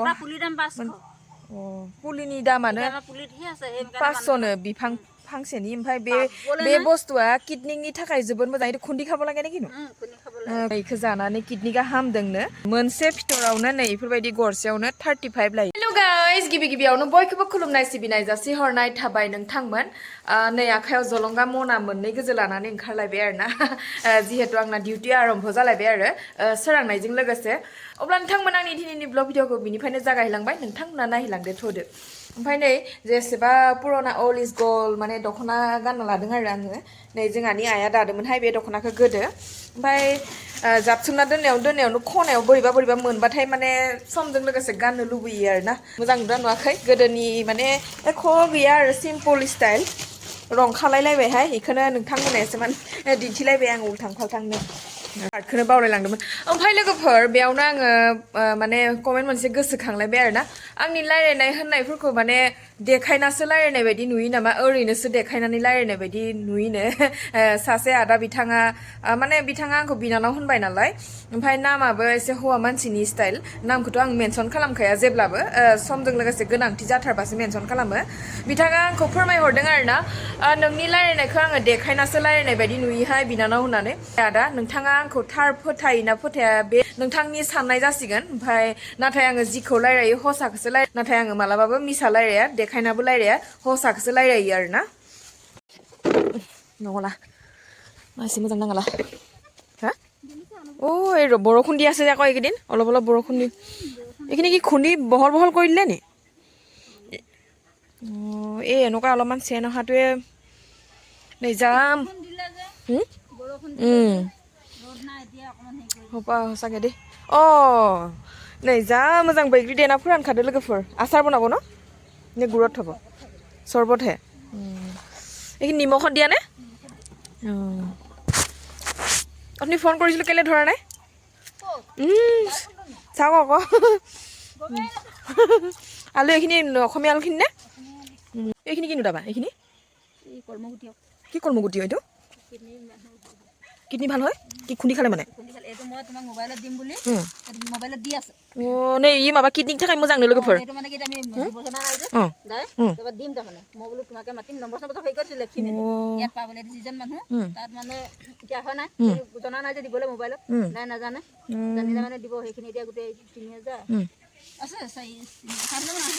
এটা পুলি দাম 500 पुलिनि दामानो এটা পুলিতহে আছে সেই 500नो बिफां फांसेनि ओमफ्राय बे बुस्थुआ किडनिनि थाखाय जोबोद मोजां इदि खुन्दी खाबो लागे किनु खुनि खाबो बेखौ जानानै किडनिगा हामदोंनो मोनसे फिथरावनो नै इफोरबायदि गरसेयावनो 35 लायो हेलो गाइस गिबियावनो बयखौबो खुलुमनाय सिबिनाय जासि हरनाय थाबाय नोंथांमोन नै आखायाव जलंगा मना मोननै गोजो लानानै ओंखारलायबाय आरोना जिहेतु आंना डिउटी आरम्भ जालायबाय आरो सोरांनायजों लोगोसे अब्ला नोंथांमोन आंनि दिनैनि ब्लग भिडिअखौ बिनिफ्रायनो जागायलांबाय नोंथांमोना नायलांदो थोदो ओमफ्राय नै जेसेबा पुराना अल इज गोल्ड माने दख'ना गानना लादों आरो आङो नै जोंहानि आइया दादोंमोनहाय बे दख'नाखौ गोदो ओमफ्राय जाबसोमना दोननायावनो खनायाव बोरैबा मोनबाथाय माने समजों लोगोसे गाननो लुबैयो आरोना मोजां नुदोंना नुवाखै गोदोनि माने एख' गैया आरो सिम्पल स्टाइल रं खालायलायबायहाय बेखौनो नोंथांमोना एसेमान दिन्थिलायबाय आं उल्थां फाल्थांनो पार्टखौनो बावलायलांदोंमोन ओमफ्राय लोगोफोर बेयावनो आङो माने कमेन्ट मोनसे गोसोखांलायबाय आरोना आंनि रायलायनाय होननायफोरखौ माने देखायनासो रायलायनाय बायदि नुयो नामा ओरैनोसो देखायनानै रायलायनाय बायदि नुयोनो सासे आदा बिथाङा माने बिथाङा आंखौ बिनानाव होनबाय नालाय ओमफ्राय नामाबो एसे हौवा मानसिनि स्टाइल नामखौथ' आं मेनसन खालामखाया जेब्लाबो समजों लोगोसे गोनांथि जाथारबासो मेनसन खालामो बिथाङा आंखौ फोरमायहरदों आरोना नोंनि रायलायनायखौ आङो देखायनासो रायलायनाय बायदि नुयोहाय बिनानाव होननानै आदा नोंथाङा आंखौ थार फोथायोना फोथाया बे नोंथांनि साननाय जासिगोन ओमफ्राय नाथाय आङो जिखौ रायलायो हसाखौसो नाथाय आङो मालाबाबो मिसा रायलाया देखायनाबो रायलाया हसाखौसो रायलायो आरोना नङला मासे मोजां नाङाला हा ओइ र বৰষুণ দি আছে আকৌ এইকেইদিন অলপ বৰষুণ দি এইখিনি কি খুন্দি বহল কৰি দিলে নি এই এনেকুৱা অলপমান চেন অহাটোৱে नै যাম সঁচাকে দেই नै जा मोजां बैग्रि देना फोरानखादो लोगोफोर आसार बनाबो न নে गुৰত थ'ब सरबतহে এইখিনি নিমখত দিয়া নে আপুনি ফোন কৰিছিলোঁ কেলে ধৰা নাই চাওক আকৌ আলু এইখিনি অসমীয়া আলুখিনি নে এইখিনি কিনো দাবা এইখিনি কি কলমগুটি এইটো কিডনি ভাল হয় কি খুন্দি খালে মানে नै ই माबा किडनिनि थाखाय मोजां नो लोगोफोर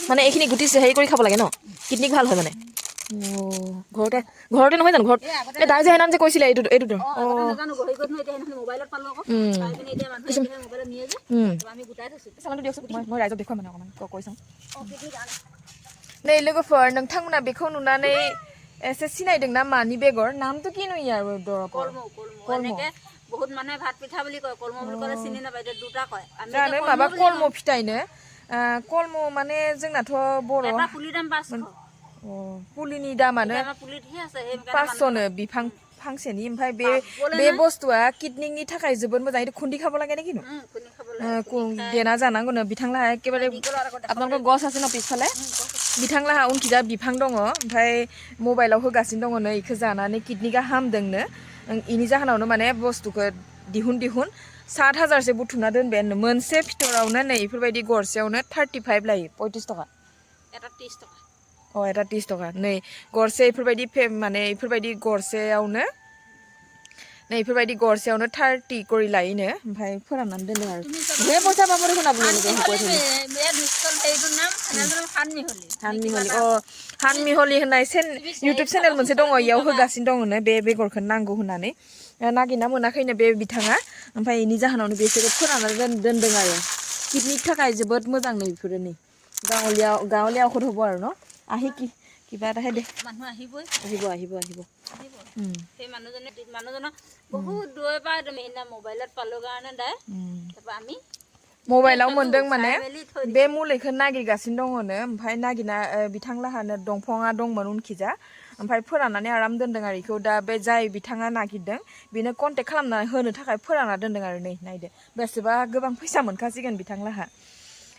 মানে এইখিনি গুটি হেৰি কৰি খাব লাগে ন কিডনিক ভাল হয় মানে ঘৰতে নহয় জানো ঘৰত এই দাই যে সেইদিনাখন যে কৈছিলে এইটো চালানটো দিয়কচোন মই ৰাইজক দেখুৱাম মানে অকণমান কৈ চাওঁ नै लोगोफोर नोंथांमोना बेखौ नुनानै एसे सिनायदोंना मानि बेगर नामটো किनो ইয়াৰ दरকৰ কলমৌ বহুত মানুহে ভাত পিঠা বুলি কয় কলমৌ বুলি ক'লে চিনি নাপায় দুটা কয় আমি জানো মাबा কলमौ फिथाइनो कलमौ माने जोंनाथ' बर' এটা পুলি দাম 500 पुलिनि दामानो এটা पुलितহে আছে সেই 500नो बिफां फांसेनि ओमफ्राय बे बुस्थुआ किडनिनि थाखाय जोबोद मोजां इदि खुन्दी खाबो লাগে নেকি खुनि खाबो देना जानांगौनो बिथांलाहा एकेबारे আপোনালোকৰ गस আছে न पिछफाले बिथांलाहा उनखिजा बिफां दङ ओमफ्राय मबाइलाव होगासिनो दङ नै इखौ जानानै किडनिगा हामदोंनो इनि जाहोनावनो माने बुस्थुखौ दिहुन 7,000सो बुथुमना दोनबाय मोनसे फिथरावनो नै इफोरबायदि गरसेयावनो 35 लायो 35 टाका এটা 30 টাকা এটা 30 টাকা नै गरसे इफोरबायदि माने इफोरबायदि गरसेयावनो नै इफोरबायदि गरसेयावनो 30 करि लायोनो ओमफ्राय फोराननानै दोनो आरो बे पयसा माबोरै होना बुङो नों होय थायो बे मिसकल हेइदुर नाम हानमिहलि हानमिहलि होननाय इउट्युब चेनेल मोनसे दङ इयाव होगासिनो दङनो बे बेगरखौ नांगौ होननानै नागिरना मोनाखैनो बे बिथाङा ओमफ्राय इनि जाहोनावनो बेसोरो फोराननानै दोनदों आरो किडनिनि थाखाय जोबोद मोजां नै बेफोरो नै गाঁৱলীয়া ঔষধ হ'ব আৰু ন আহি কিবা এটাহে দে মানুহ আহিবই আহিব সেই মানুহজনক বহুত দূৰৰ পৰা মেইনা মোবাইলত পালো কাৰণে দাই তাৰপৰা আমি मबाइलाव मोनदों माने बे मुलिखौ नागिरगासिनो दङनो ओमफ्राय नागिरना बिथांलाहानो दंफाङा दंमोन उनखिजा ओमफ्राय फोराननानै आराम दोनदों आरो इखौ दा बे जाय बिथाङा नागिरदों बेनो कन्टेक्ट खालामना होनो थाखाय फोरानना दोनदों आरो नै नायदो बेसेबा गोबां फैसा मोनखासिगोन बिथांलाहा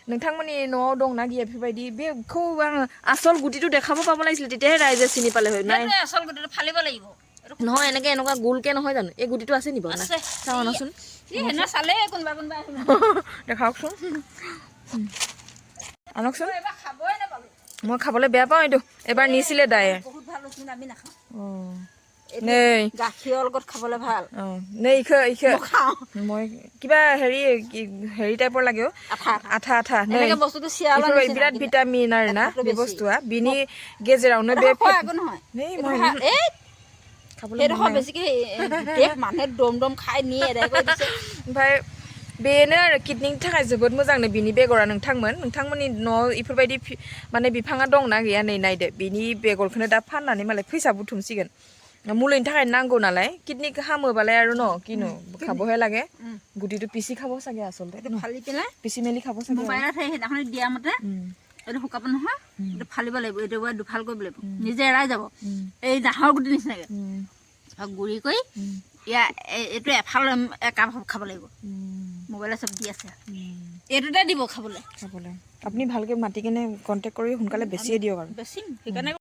नोंथांमोननि न'आव दंना गैया बेफोरबायदि बेखौ आङो आसल गुटिটো देखाब पाब লাগিছিল তেতিয়াহে ৰাইজে চিনি পালে হয় নাই আচল গুটিটো ফালিব লাগিব নহয় এনেকুৱা গোলকে নহয় জানো এই গুটিটো আছে নি বাৰু চাওঁচোন ই হেনা চালে কোনবা আহিব দেখাওকচোন আনকচোন এবাৰ খাবই নাপালো মই খাবলৈ বেয়া পাওঁ এইটো এবাৰ নিছিলে দায়ে বহুত ভাল হৈছে আমি নাখাওঁ অঁ এইটো নেই গাখীৰৰ লগত খাবলৈ ভাল অঁ নেই ইখে খাওঁ মই কিবা হেৰি টাইপৰ লাগে আঠা আঠা নেই এনেকৈ বস্তুটো চিৰালৰ নিচিনা বিৰাট ভিটামিন আৰু না আঠাটো বे বেছি। বস্তুৱা বিনি গেজেৰাवনো বে খোৱা একো নহয় নেই এইটো মই ভাল। এই খাবলৈ সেইডোখৰ বেছিকৈ গোটেই মানুহে দম দম খাই নি এদাই কৰি দিছে ओमफ्राय बेनो आरो किडनिनि थाखाय जोबोद मोजांनो बिनि बेगरा नोंथांमोननि न'आव इफोरबायदि माने बिफाङा दंना गैया नै नायदो बिनि बेगरखौनो दा फाननानै मालाय फैसा बुथुमसिगोन मुलिनि थाखाय नांगौ नालाय किडनिखौ हामोबालाय আৰু ন কিনো খাবহে লাগে গুটিটো পিচি খাব চাগে আচলতে এইটো ফালি পেলাই পিচি মেলি খাব চাগে মোবাইলত সেই সেইদিনাখন দিয়া মতে এইটো শুকাব নহয় এইটো ফালিব লাগিব এইটো এবাৰ দুফাল কৰিব লাগিব নিজে এৰাই যাব এই জাহৰ গুটি নিচিনাকৈ গুড়ি কৰি ইয়াৰ এইটো এফাল একাপ খাব লাগিব মোবাইলত চব দি আছে এইটোতে দিব খাবলৈ আপুনি ভালকৈ মাতি কিনে কণ্টেক্ট কৰি সোনকালে বেছিয়ে দিয়ক আৰু বেছিম সেইকাৰণে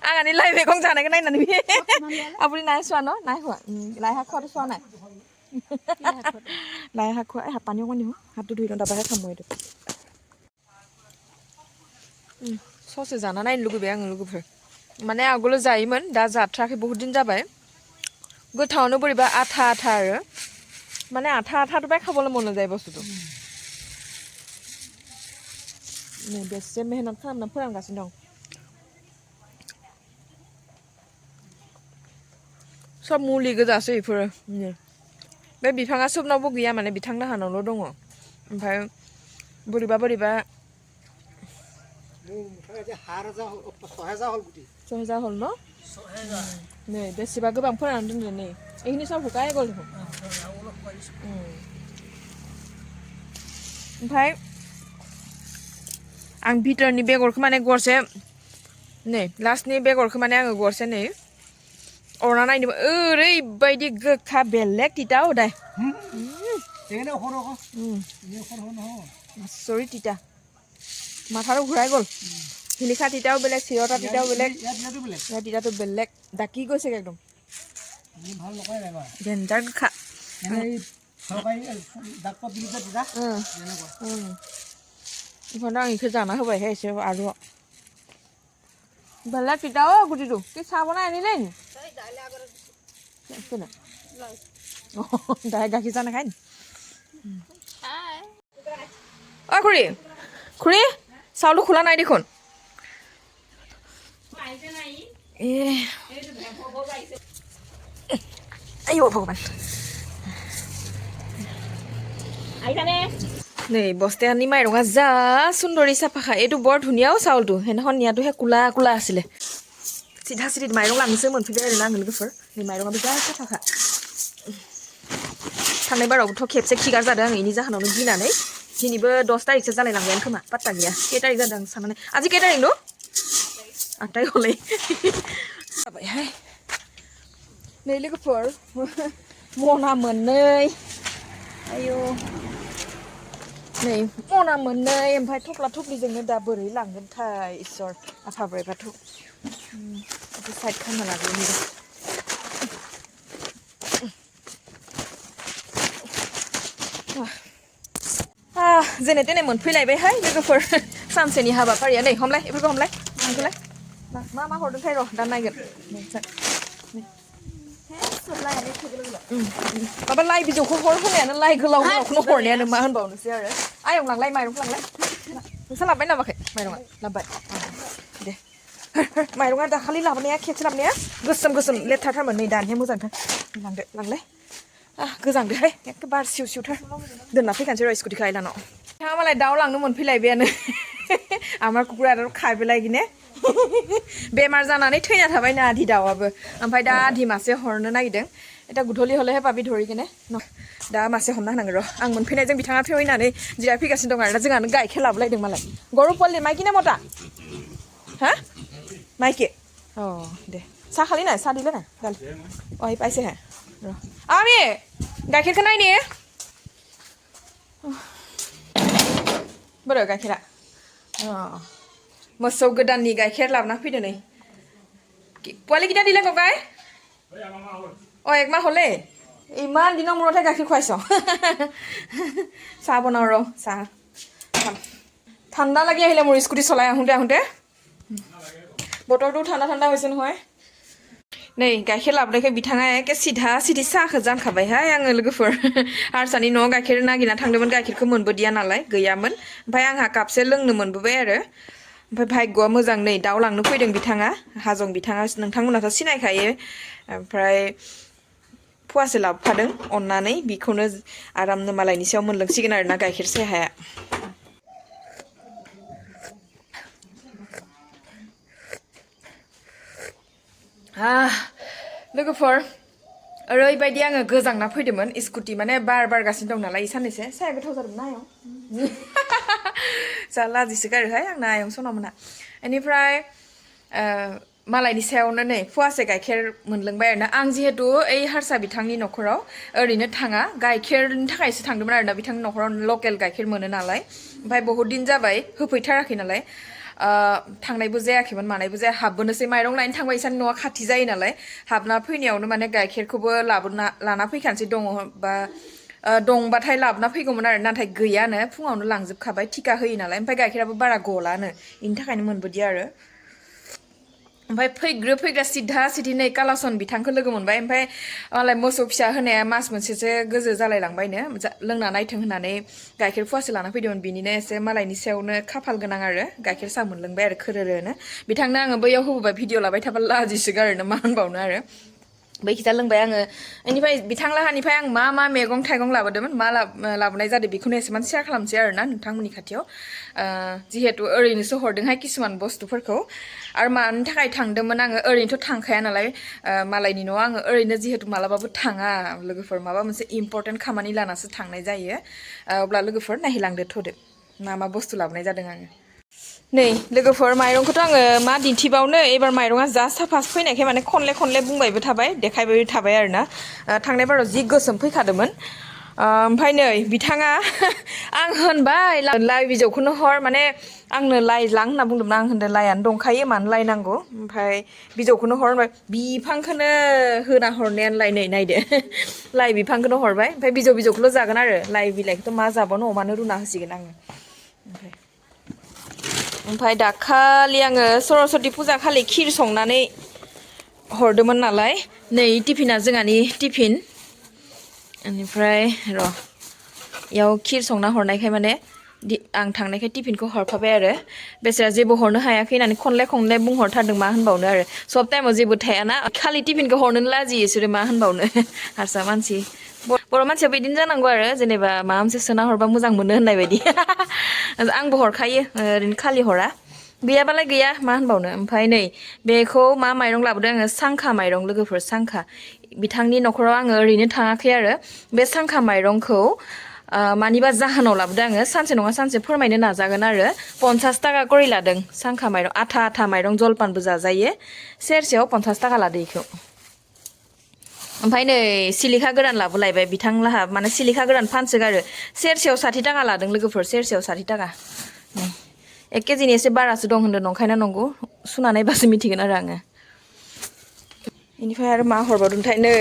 आंहानि लाइ मैगं जानायखौ नायनानै আপুনি নাই চোৱা ন নাই খোৱা লাই শাক খোৱাটো চোৱা নাই লাই শাক খোৱা এই পানী অকণ দিওঁ হাতটো ধুই লওঁ তাৰপৰাহে খাম মই এইটো ससे जाना नायनो लुगैबाय आङो लोगोफोर माने आगोलाव जायोमोन दा जाथ्राखै बहुत दिन जाबाय गोथावनो बोरैबा आथा आथा आरो माने आथा आथाটো बाय खाবলৈ মন নাযায় বস্তুটো नै बेसे मेहनत खालामना फोरानगासिनो दं सब मुलि गोजासो बेफोरो बे बिफाङा सोबनावबो गैया माने बिथांलाहानावल' दङ ओमफ्राय बोरैबा 6,000 हल न नै बेसेबा गोबां फोराननानै दोनदो नै এইখিনি सब শুকাই গ'ল দেখোন ओमफ्राय आं भितरनि बेगरखौ माने गरसे नै लास्टनि बेगरखौ माने आङो गरसे नै अरना नायदोंमोन ओरैबायदि गोखा बेलेग तिता दाय सरि तिता माथारो घूৰাই গ'ল শিলিখা তিতাও বেলেগ চিৰতা তিতাও বেলেগ ইয়াৰ তিতাটো বেলেগ ডাকি গৈছেগৈ একদম ডেঞ্জাৰ গোখা ইফালে आं इखौ जाना होबायहाय एसे आरो बेलेग तिता गुटिটো কি চাহ বনাই আনিলে নি দাই গাখীৰ চাহ নাখায় নি অ খুৰী চাউলটো খোলা নাই দেখোন আইও ভগৱান नै বস্তে আনি মাইৰঙা যা সুন্দৰী চাফাখা এইটো বৰ ধুনীয়াও চাউলটো সেইদিনাখন নিয়াটোহে কোলা কোলা আছিলে চিধা চিধি মাইৰং লাंनोसो मोनफैबाय आरोना आङो लोगोफोर नै माइरङाबो जा साफाखा थांनाय बारावबोथ' खेबसे खिगार जादों आं इनि जाहोनावनो गिनानै दिनैबो 10 तारिखसो जालायलांबायानो खोमा पात्ता गैया के तारिख जादों आं साननानै আজি के तारिख नो 8 तारिख हलै जाबायहाय नै लोगोफोर मना मोननै आयौ नै मना मोननै ओमफ्राय थफ्ला थफ्लिजोंनो दा बोरै लांगोनथाय इसोर आफा बोराइ बाथौ साइड खालामना लाग्रोनि जेने तेने मोनफैलायबायहाय लोगोफोर सानसेनि हाबाफारिया नै हमलाय बेफोरखौ हमलाय आंखौलाय मा हरदोंथाय र' दा नायगोन माबा लाइ बिजौखौ होनायानो लाइ गोलाव गोलावखौनो हरनायानो मा होनबावनोसै आरो आयं लांलाय माइरंखौ लांलाय नोंसा लाबबाय लाबाखै माइरङा लाबबाय दे माइरङा दाखालि लाबोनाया खेबसे लाबोनाया गोसोम लेथ्राथारमोन नै दानिया मोजांथार लांदो लांलाय गोजांदोहाय एखे बार सिउ सिउथार दोनना फैखानोसै र' स्कुटिखौ आइलानाव बिथाङा मालाय दाउ लांनो मोनफैलायबायानो आमार कुकुरा आरो खायबोलाय किने बेमार जानानै थैना थाबाय ना आधि दाउआबो ओमफ्राय दा आधि मासे हरनो नागिरदों এটা गुधुलि हलेহে पाबि धरि किने दा मासे हमना होनांगोन र' आं मोनफैनायजों बिथाङा फैनानै जिरायफैगासिनो दं आरो जोंहानो गाइखेर लाबोलायदों मालाय गरु पल्ली माइकि ना मता हा माइकि अ दे চাহ খালি নাই চাহ দিলে নাই গাল অ ই পাইছেহে ৰ আমি গাখীৰখন নাই নি बोरो गाइखेरा मोसौ गोदाननि गाइखेर लाबोना फैदो नै पोवाली किटा दिले ककाय अ एक माह हले ইমান দিনৰ মূৰতে গাখীৰ খুৱাইছ চাহ বনাওঁ ৰ চাহ ঠাণ্ডা লাগি আহিলে মোৰ স্কুটি চলাই আহোঁতে বতৰটো ঠাণ্ডা ঠাণ্ডা হৈছে নহয় नै গাখীৰ লাबोनायखाय बिथाङा एके सिधा सिधि साहाखौ जानखाबायहाय आङो लोगोफोर हारसानि न'आव गाइखेर नागिरना थांदोंमोन गाइखेरखौ मोनबोदिया नालाय गैयामोन ओमफ्राय आंहा कापसे लोंनो मोनबोबाय आरो ओमफ्राय भाग्यआ मोजां नै दाउ लांनो फैदों बिथाङा हाजं बिथाङा नोंथांमोनाथ' सिनायखायो ओमफ्राय फुवासे लाबोफादों अननानै बेखौनो आरामनो मालायनि सायाव मोनलोंसिगोन आरोना गाइखेर साहाया लोगोफोर ओरैबायदि आङो गोजांना फैदोंमोन स्कुटि माने बार बारगासिनो दं नालाय साननैसो साया गोथाव जादोंमोन ना आयं जा लाजिसो गारोहाय आंना आयं सनामोना बेनिफ्राय मालायनि सायावनो नै फुवासे गाइखेर मोनलोंबाय आरोना आं जिहेतु ओइ हारसा बिथांनि न'खराव ओरैनो थाङा गाइखेरनि थाखायसो थांदोंमोन आरोना बिथांनि न'खराव लकेल गाइखेर मोनो नालाय ओमफ्राय बहुत दिन जाबाय होफैथाराखै नालाय थांनायबो जायाखैमोन मानायबो जाया हाबबोनोसै माइरं लायनो थांबाय इसान न'आ खाथि जायो नालाय हाबना फैनायावनो माने गाइखेरखौबो लाना फैखानोसै दङ बा दंबाथाय लाबोना फैगौमोन आरो नाथाय गैयानो फुङावनो लांजोबखाबाय टिका होयो नालाय ओमफ्राय गाइखेराबो बारा गलानो बेनि थाखायनो मोनबोदिया आरो ओमफ्राय फैग्रा सिधा सिधि नै कालासन बिथांखौ लोगो मोनबाय ओमफ्राय मालाय मोसौ फिसा होनाया मास मोनसेसो गोजो जालायलांबायनो लोंना नायथों होननानै गाइखेर फुवासे लाना फैदोंमोन बिनिनो एसे मालायनि सायावनो खाफाल गोनां आरो गाइखेर साहा मोनलोंबाय आरो खोरोरोनो बिथांनो आङो बैयाव होबोबाय भिडिअ लाबाय थाबा लाजिसोगारोनो मा होनबावनो आरो बैखिजा लोंबाय आङो बेनिफ्राय बिथांलाहानिफ्राय आं मा मा मैगं थाइगं लाबोदोंमोन मा लाबोनाय जादों बेखौनो एसेमान शेयार खालामसै आरोना नोंथांमोननि खाथियाव जिहेतु ओरैनोसो हरदोंहाय किसुमान बुस्थुफोरखौ आरो मानि थाखाय थांदोंमोन आङो ओरैनोथ' थांखाया नालाय मालायनि न'आव आङो ओरैनो जिहेतु मालाबाबो थाङा लोगोफोर माबा मोनसे इम्परटेन्ट खामानि लानासो थांनाय जायो अब्ला लोगोफोर नायहैलांदो थ'दो मा मा बुस्थु लाबोनाय जादों आङो नै लोगोफोर माइरंखौथ' आङो मा दिन्थिबावनो एबार माइरङा जा साफासो फैनायखाय माने खनले बुंबायबो थाबाय देखायबायबो थाबाय आरोना थांनाय बाराव जि गोसोम फैखादोंमोन ओमफ्राय नै बिथाङा आं होनबाय लाइ बिजौखौनो हर माने आंनो लाइ लां होनना बुंदोंमोन आं होनदों लाइआनो दंखायो मानो लाइ नांगौ ओमफ्राय बिजौखौनो हर होनबाय बिफांखौनो होना हरनायानो लाइ नै नायदो लाइ बिफांखौनो हरबाय ओमफ्राय बिजौखौल' जागोन आरो लाइ बिलाइखौथ' मा जाबावनो अमानो रुना होसिगोन आङो ओमफ्राय दाखालि आङो सरस्वती फुजा खालि खिर संनानै हरदोंमोन नालाय नै टिफिना जोंहानि टिफिन बेनिफ्राय र' इयाव खिर संना हरनायखाय माने आं थांनायखाय टिफिनखौ हरफाबाय आरो बेसेरा जेबो हरनो हायाखै होननानै खनले बुंहरथारदों मा होनबावनो आरो सब टाइमाव जेबो थायाना खालि टिफिनखौ हरनोनो लाजियो बिसोरो मा होनबावनो हारसा मानसि बर' मानसिया बिदिनो जानांगौ आरो जेनेबा माबा मोनसे सोना हरबा मोजां मोनो होननाय बायदि आंबो हरखायो ओरैनो खालि हरा गैयाबालाय गैया मा होनबावनो ओमफ्राय नै बेखौ मा माइरं लाबोदों आङो सांखा माइरं लोगोफोर सांखा बिथांनि न'खराव आङो ओरैनो थाङाखै आरो बे सांखा माइरंखौ मानिबा जाहोनाव लाबोदों आङो सानसे नङा सानसे फोरमायनो नाजागोन आरो 50 थाखा करि लादों सांखा माइरं आथा माइरं जलपानबो जाजायो सेरसेयाव 50 थाखा लादो इखौ ओमफ्राय नै सिलिखा गोरान लाबोलायबाय बिथांलाहा माने सिलिखा गोरान फानसोगारो सेरसेयाव 60 थाखा लादों लोगोफोर सेरसेयाव 60 थाखा एक केजिनि एसे बारासो दं होनदों नंखायना नंगौ सुना नायबासो मिथिगोन आरो आङो बेनिफ्राय आरो मा हरबावदोंथाय नै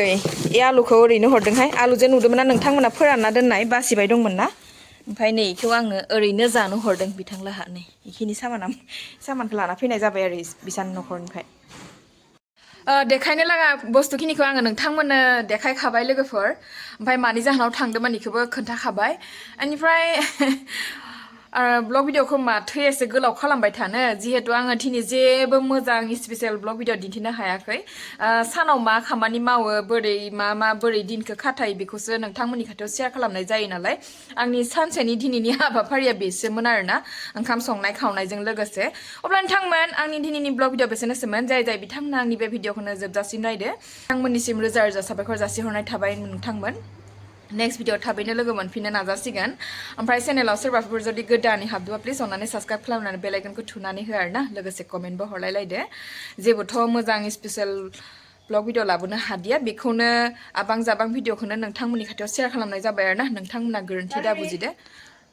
ए आलुखौ ओरैनो हरदोंहाय आलुजों नुदोंमोन ना नोंथांमोना फोरानना दोननाय बासिबाय दंमोन ना ओमफ्राय नै इखौ आङो ओरैनो जानो हरदों बिथांलाहा नै इखिनि सामानखौ लाना फैनाय जाबाय आरो बिसानि न'खरनिफ्राय देखायनो लागा बुस्थुखिनिखौ आङो नोंथांमोननो देखायखाबाय लोगोफोर ओमफ्राय मानि जाहोनाव थांदोंमोन इखौबो खोन्थाखाबाय बेनिफ्राय ब्लग भिडिअखौ माथो एसे गोलाव खालामबाय थानो जिहेतु आङो दिनै जेबो मोजां स्पेसियेल ब्लग भिडिअ दिन्थिनो हायाखै सानाव मा खामानि मावो बोरै दिनखौ खाथायो बेखौसो नोंथांमोननि खाथियाव शेयार खालामनाय जायो नालाय आंनि सानसेनि दिनैनि हाबाफारिया बेसोमोन आरोना ओंखाम संनाय खावनायजों लोगोसे अब्ला नोंथांमोन आंनि दिनैनि ब्लग भिडिअ बेसेनोसोमोन जाय बिथांमोना आंनि बे भिडिअखौनो जोबजासिम नायदो नोंथांमोननिसिम रोजा साबायखर जासिहरनाय थाबाय नोंथांमोन नेक्स्ट भिडिअ थाबैनो लोगो मोनफिननो नाजासिगोन ओमफ्राय चेनेलाव सोरबाफोर जुदि गोदानै हाबदोंबा प्लिज अननानै साबस्क्राइब खालामनानै बेल आइकनखौ थुनानै हो आरोना लोगोसे कमेन्टबो हरलायलायदो जेबोथ' मोजां स्पेसियेल ब्लग भिडिअ लाबोनो हादिया बेखौनो आबां जाबां भिडिअखौनो नोंथांमोननि खाथियाव शेयार खालामनाय जाबाय आरोना नोंथांमोना गोरोन्थि दा बुजिदो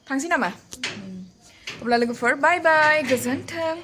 थांसै नामा अब्ला लोगोफोर बाय बाय गोजोन्थों